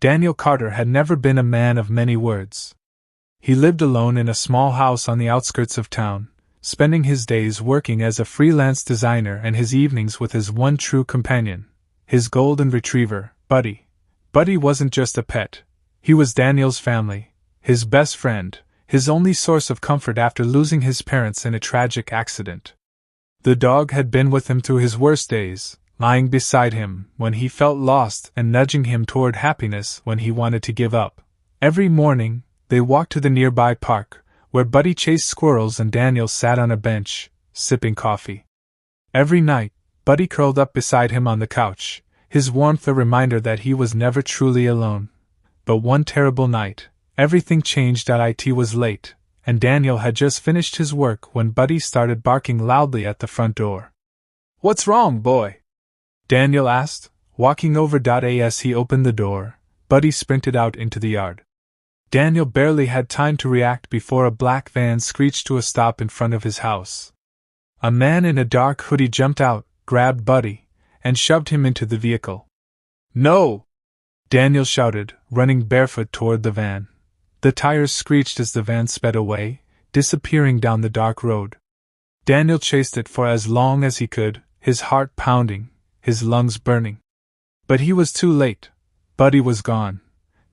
Daniel Carter had never been a man of many words. He lived alone in a small house on the outskirts of town, spending his days working as a freelance designer and his evenings with his one true companion, his golden retriever, Buddy. Buddy wasn't just a pet. He was Daniel's family, his best friend, his only source of comfort after losing his parents in a tragic accident. The dog had been with him through his worst days, lying beside him when he felt lost and nudging him toward happiness when he wanted to give up. Every morning, they walked to the nearby park, where Buddy chased squirrels and Daniel sat on a bench, sipping coffee. Every night, Buddy curled up beside him on the couch, his warmth a reminder that he was never truly alone. But one terrible night, everything changed. It was late, and Daniel had just finished his work when Buddy started barking loudly at the front door. "What's wrong, boy?" Daniel asked, walking over. As he opened the door, Buddy sprinted out into the yard. Daniel barely had time to react before a black van screeched to a stop in front of his house. A man in a dark hoodie jumped out, grabbed Buddy, and shoved him into the vehicle. "No!" Daniel shouted, running barefoot toward the van. The tires screeched as the van sped away, disappearing down the dark road. Daniel chased it for as long as he could, his heart pounding, his lungs burning. But he was too late. Buddy was gone.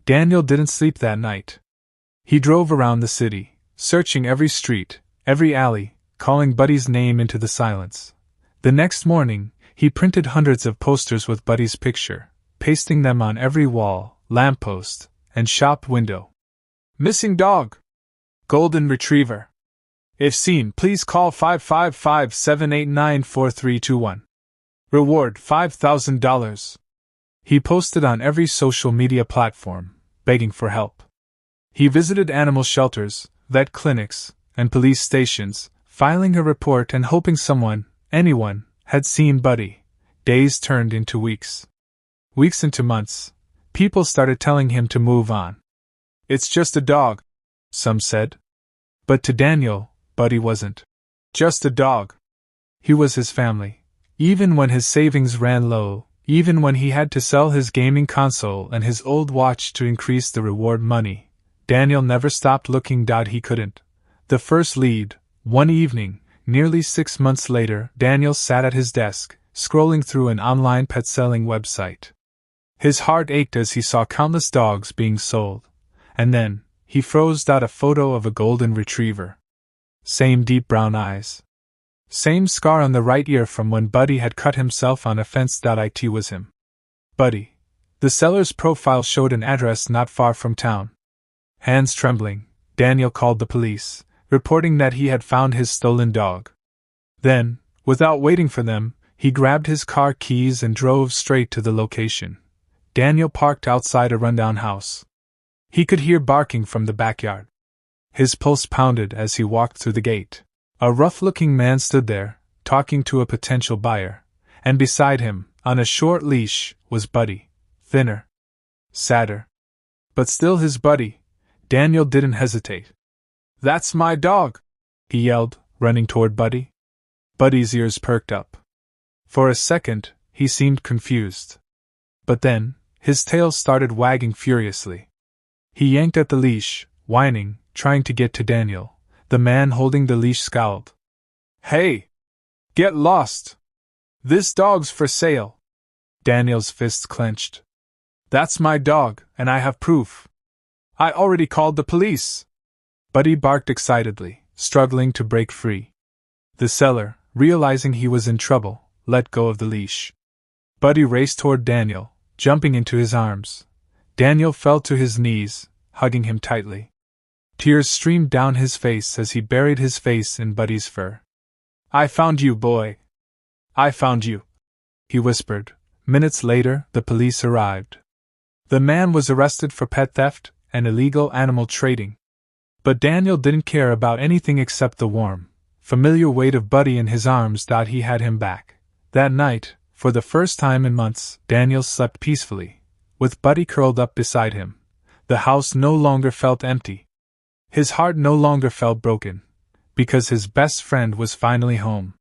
Daniel didn't sleep that night. He drove around the city, searching every street, every alley, calling Buddy's name into the silence. The next morning, he printed hundreds of posters with Buddy's picture, pasting them on every wall, lamppost, and shop window. "Missing dog. Golden retriever. If seen, please call 555-789-4321. Reward $5,000. He posted on every social media platform, begging for help. He visited animal shelters, vet clinics, and police stations, filing a report and hoping someone, anyone, had seen Buddy. Days turned into weeks. Weeks into months. People started telling him to move on. "It's just a dog," some said. But to Daniel, Buddy wasn't just a dog. He was his family. Even when his savings ran low, even when he had to sell his gaming console and his old watch to increase the reward money, Daniel never stopped looking. He couldn't. The first lead. One evening, nearly 6 months later, Daniel sat at his desk, scrolling through an online pet-selling website. His heart ached as he saw countless dogs being sold. And then, he froze. A photo of a golden retriever. Same deep brown eyes. Same scar on the right ear from when Buddy had cut himself on a fence. It was him. Buddy. The seller's profile showed an address not far from town. Hands trembling, Daniel called the police, reporting that he had found his stolen dog. Then, without waiting for them, he grabbed his car keys and drove straight to the location. Daniel parked outside a rundown house. He could hear barking from the backyard. His pulse pounded as he walked through the gate. A rough-looking man stood there, talking to a potential buyer, and beside him, on a short leash, was Buddy, thinner, sadder, but still his Buddy. Daniel didn't hesitate. "That's my dog!" he yelled, running toward Buddy. Buddy's ears perked up. For a second, he seemed confused. But then, his tail started wagging furiously. He yanked at the leash, whining, trying to get to Daniel. The man holding the leash scowled. "Hey! Get lost! This dog's for sale!" Daniel's fists clenched. "That's my dog, and I have proof. I already called the police!" Buddy barked excitedly, struggling to break free. The seller, realizing he was in trouble, let go of the leash. Buddy raced toward Daniel, jumping into his arms. Daniel fell to his knees, hugging him tightly. Tears streamed down his face as he buried his face in Buddy's fur. "I found you, boy. I found you," he whispered. Minutes later, the police arrived. The man was arrested for pet theft and illegal animal trading. But Daniel didn't care about anything except the warm, familiar weight of Buddy in his arms. He had him back. That night, for the first time in months, Daniel slept peacefully, with Buddy curled up beside him. The house no longer felt empty. His heart no longer felt broken, because his best friend was finally home.